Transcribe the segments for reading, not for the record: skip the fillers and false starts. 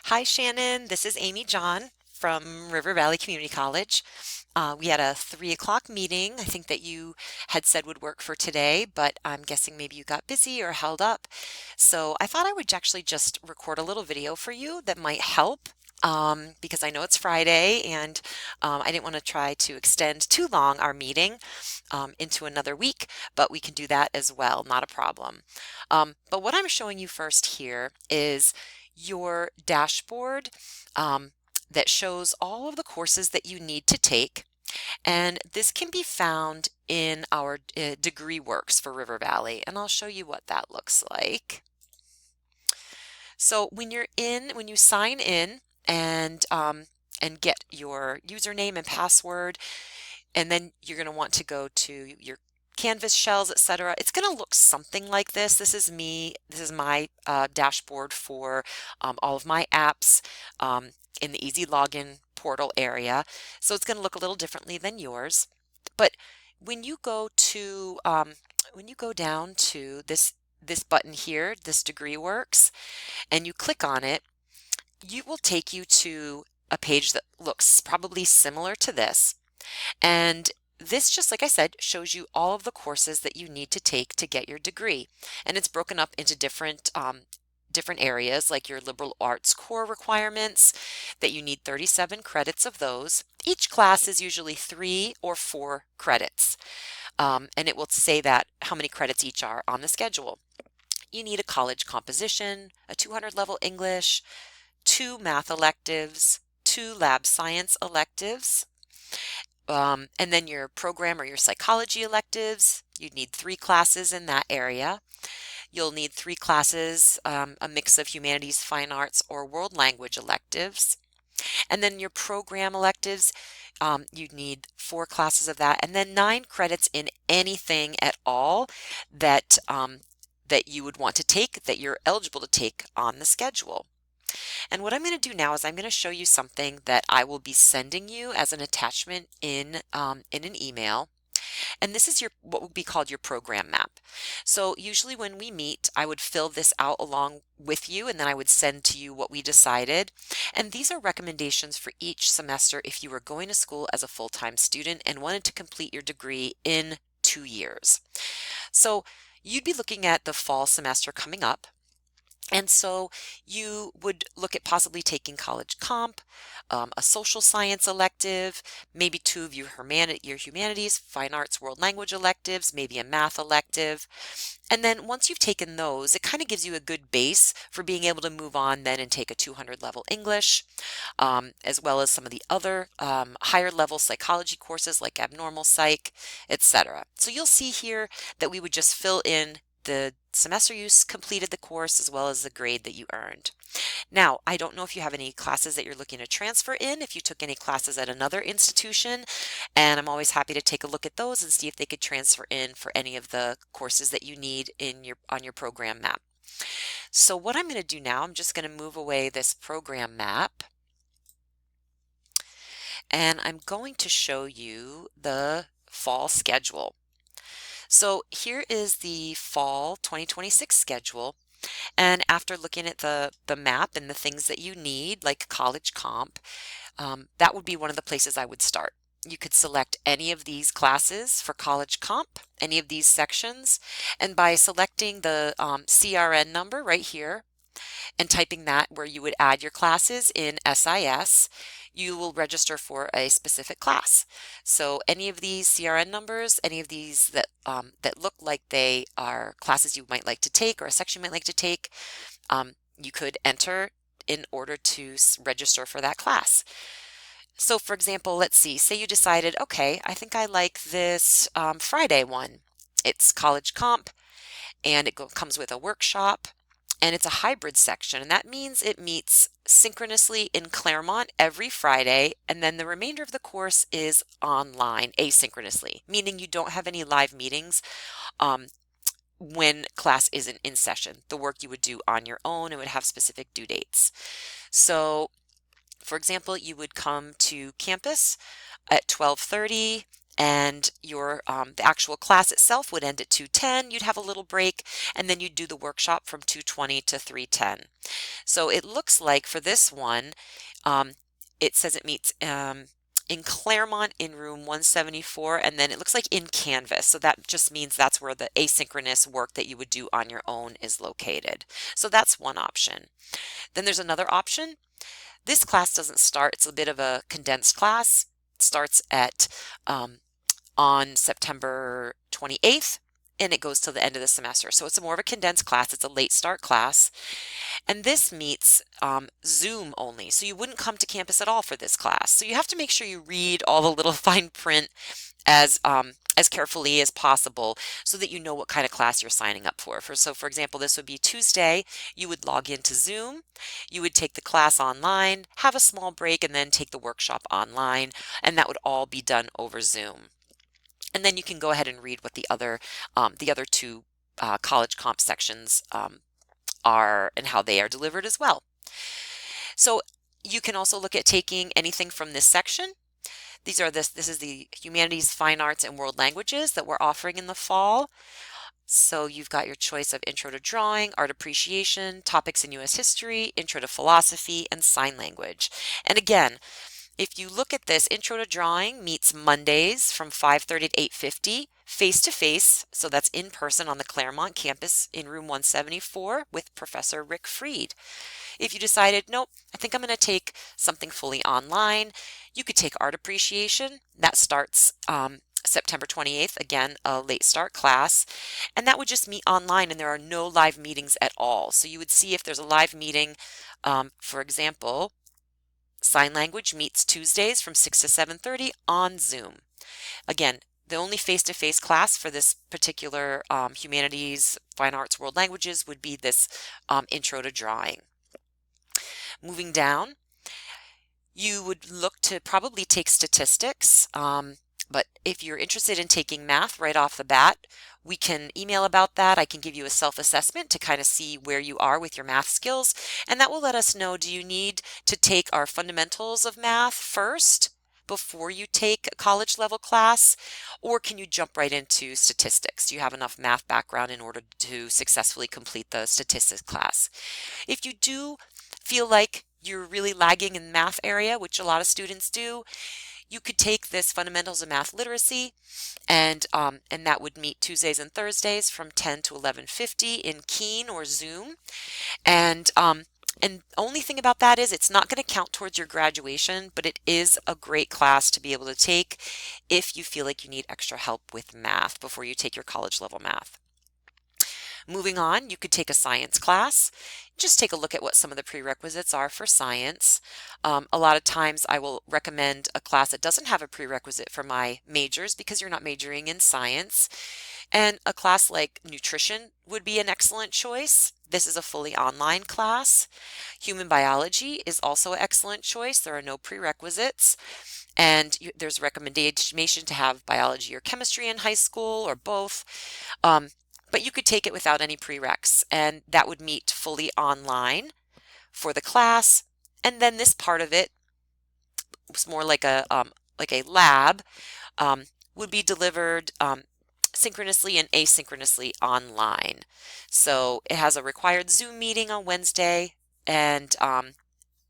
Hi, Shannon. This is Amy John from River Valley Community College. We had a 3 o'clock meeting, I think that you had said would work for today, but I'm guessing maybe you got busy or held up. So I thought I would actually just record a little video for you that might help. Because I know it's Friday and I didn't want to try to extend too long our meeting into another week, but we can do that as well, not a problem. But what I'm showing you first here is your dashboard that shows all of the courses that you need to take. And this can be found in our degree works for River Valley. And I'll show you what that looks like. So when you sign in and get your username and password, and then you're going to want to go to your Canvas shells, etc. It's going to look something like this. This is me. This is my dashboard for all of my apps in the Easy Login portal area. So it's going to look a little differently than yours. But when you go to when you go down to this button here, this degree works, and you click on it, you will take you to a page that looks probably similar to this. And this, just like I said, shows you all of the courses that you need to take to get your degree. And it's broken up into different areas, like your liberal arts core requirements, that you need 37 credits of those. Each class is usually 3 or 4 credits. And it will say that how many credits each are on the schedule. You need a college composition, a 200 level English, 2 math electives, 2 lab science electives, and then your program or your psychology electives. You'd need 3 classes in that area. You'll need 3 classes, a mix of humanities, fine arts, or world language electives. And then your program electives, you'd need 4 classes of that, and then 9 credits in anything at all that that you would want to take, that you're eligible to take on the schedule. And what I'm going to do now is I'm going to show you something that I will be sending you as an attachment in an email. And this is your what would be called your program map. So usually when we meet, I would fill this out along with you, and then I would send to you what we decided. And these are recommendations for each semester if you were going to school as a full-time student and wanted to complete your degree in 2 years. So you'd be looking at the fall semester coming up. And so you would look at possibly taking college comp, a social science elective, maybe 2 of your humanities, fine arts, world language electives, maybe a math elective. And then once you've taken those, it kind of gives you a good base for being able to move on then and take a 200 level English, as well as some of the other higher level psychology courses like abnormal psych, etc. So you'll see here that we would just fill in the semester you completed the course as well as the grade that you earned. Now, I don't know if you have any classes that you're looking to transfer in, if you took any classes at another institution, and I'm always happy to take a look at those and see if they could transfer in for any of the courses that you need on your program map. So what I'm going to do now, I'm just going to move away this program map, and I'm going to show you the fall schedule. So here is the fall 2026 schedule. And after looking at the map and the things that you need, like college comp, that would be one of the places I would start. You could select any of these classes for college comp, any of these sections, and by selecting the CRN number right here and typing that where you would add your classes in SIS, you will register for a specific class. So any of these CRN numbers, any of these that look like they are classes you might like to take or a section you might like to take, you could enter in order to register for that class. So for example, let's see, say you decided, okay, I think I like this Friday one. It's college comp, and it comes with a workshop, and it's a hybrid section, and that means it meets synchronously in Claremont every Friday, and then the remainder of the course is online asynchronously, meaning you don't have any live meetings when class isn't in session. The work you would do on your own and would have specific due dates. So for example, you would come to campus at 12:30 and your the actual class itself would end at 2:10. You'd have a little break, and then you'd do the workshop from 2:20 to 3:10. So it looks like for this one, um, it says it meets in Claremont in room 174, and then it looks like in Canvas. So that just means that's where the asynchronous work that you would do on your own is located. So that's one option. Then there's another option. This class doesn't start, it's a bit of a condensed class. It starts at on September 28th, and it goes till the end of the semester. So it's more of a condensed class. It's a late start class. And this meets Zoom only. So you wouldn't come to campus at all for this class. So you have to make sure you read all the little fine print as carefully as possible so that you know what kind of class you're signing up for. So for example, this would be Tuesday. You would log into Zoom. You would take the class online, have a small break, and then take the workshop online. And that would all be done over Zoom. And then you can go ahead and read what the other two college comp sections are and how they are delivered as well. So you can also look at taking anything from this section. This is the Humanities, Fine Arts, and World Languages that we're offering in the fall. So you've got your choice of Intro to Drawing, Art Appreciation, Topics in U.S. History, Intro to Philosophy, and Sign Language. And again, if you look at this, Intro to Drawing meets Mondays from 5:30 to 8:50, face-to-face, so that's in person on the Claremont campus in room 174 with Professor Rick Freed. If you decided, nope, I think I'm going to take something fully online, you could take Art Appreciation. That starts September 28th, again, a late start class, and that would just meet online, and there are no live meetings at all. So you would see if there's a live meeting, for example, Sign Language meets Tuesdays from 6 to 7:30 on Zoom. Again, the only face-to-face class for this particular Humanities, Fine Arts, World Languages would be this Intro to Drawing. Moving down, you would look to probably take statistics, but if you're interested in taking math right off the bat, we can email about that. I can give you a self-assessment to kind of see where you are with your math skills, and that will let us know, do you need to take our fundamentals of math first before you take a college level class, or can you jump right into statistics? Do you have enough math background in order to successfully complete the statistics class? If you do feel like you're really lagging in the math area, which a lot of students do, you could take this Fundamentals of Math Literacy, and that would meet Tuesdays and Thursdays from 10 to 11:50 in Keen or Zoom. And only thing about that is it's not going to count towards your graduation, but it is a great class to be able to take if you feel like you need extra help with math before you take your college level math. Moving on, you could take a science class. Just take a look at what some of the prerequisites are for science. A lot of times I will recommend a class that doesn't have a prerequisite for my majors because you're not majoring in science. And a class like nutrition would be an excellent choice. This is a fully online class. Human biology is also an excellent choice. There are no prerequisites. And there's recommendation to have biology or chemistry in high school or both. But you could take it without any prereqs, and that would meet fully online for the class. And then this part of it was more like a lab, would be delivered synchronously and asynchronously online. So it has a required Zoom meeting on Wednesday, and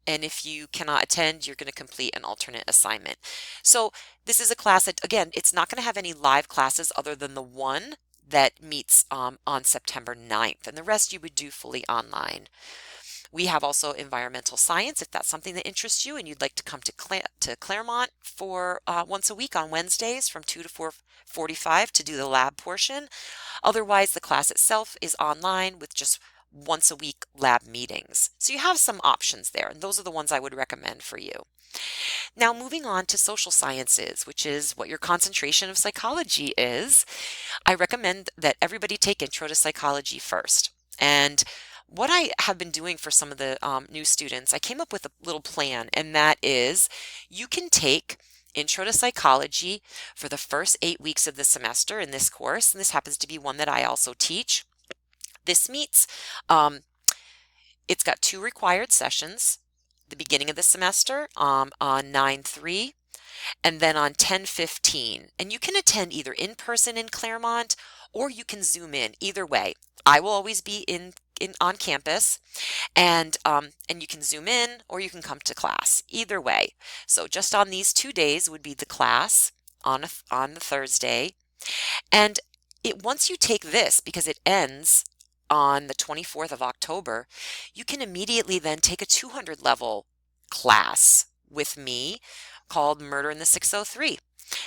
if you cannot attend, you're going to complete an alternate assignment. So this is a class that, again, it's not going to have any live classes other than the one that meets on September 9th, and the rest you would do fully online. We have also environmental science if that's something that interests you and you'd like to come to Claremont for once a week on Wednesdays from 2 to 4:45 to do the lab portion. Otherwise, the class itself is online with just once a week lab meetings. So you have some options there, and those are the ones I would recommend for you. Now, moving on to social sciences, which is what your concentration of psychology is, I recommend that everybody take Intro to Psychology first. And what I have been doing for some of the new students, I came up with a little plan, and that is you can take Intro to Psychology for the first 8 weeks of the semester in this course, and this happens to be one that I also teach. This meets, it's got 2 required sessions, the beginning of the semester on 9/3, and then on 10:15. And you can attend either in person in Claremont or you can Zoom in. Either way, I will always be in on campus, and you can Zoom in or you can come to class. Either way. So just on these 2 days would be the class on the Thursday. And once you take this, because it ends on the 24th of October, you can immediately then take a 200 level class with me called Murder in the 603.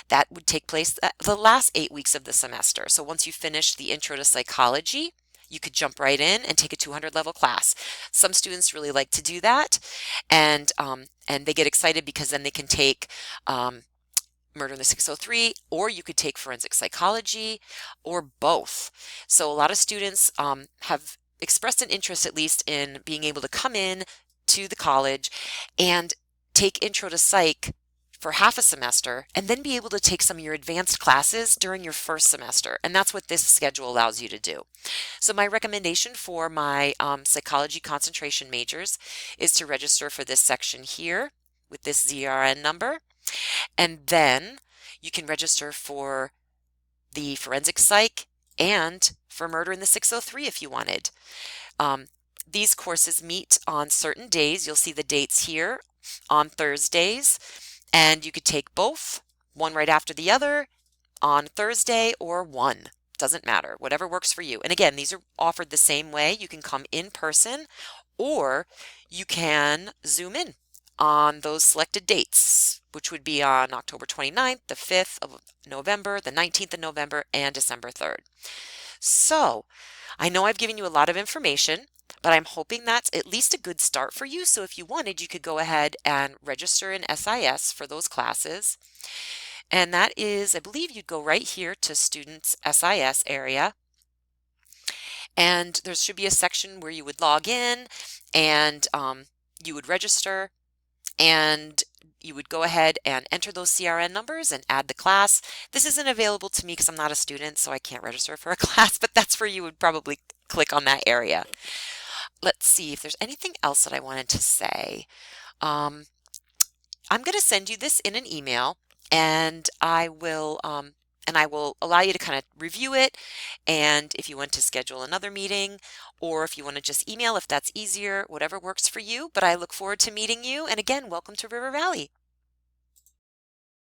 That would take place the last 8 weeks of the semester. So once you finish the Intro to Psychology, you could jump right in and take a 200 level class. Some students really like to do that, and they get excited because then they can take Murder in the 603, or you could take forensic psychology, or both. So a lot of students have expressed an interest, at least, in being able to come in to the college and take Intro to Psych for half a semester and then be able to take some of your advanced classes during your first semester. And that's what this schedule allows you to do. So my recommendation for my psychology concentration majors is to register for this section here with this ZRN number. And then you can register for the forensic psych and for Murder in the 603 if you wanted. These courses meet on certain days. You'll see the dates here on Thursdays, and you could take both, one right after the other on Thursday or one. Doesn't matter, whatever works for you. And again, these are offered the same way. You can come in person or you can Zoom in on those selected dates, which would be on October 29th, the 5th of November, the 19th of November, and December 3rd. So I know I've given you a lot of information, but I'm hoping that's at least a good start for you. So if you wanted, you could go ahead and register in SIS for those classes. And that is, I believe you'd go right here to Students SIS area. And there should be a section where you would log in and you would register, and you would go ahead and enter those CRN numbers and add the class. This isn't available to me because I'm not a student, so I can't register for a class, but that's where you would probably click on that area. Let's see if there's anything else that I wanted to say. I'm going to send you this in an email, and I will allow you to kind of review it, and if you want to schedule another meeting, or if you want to just email if that's easier, whatever works for you. But I look forward to meeting you, and again, welcome to River Valley.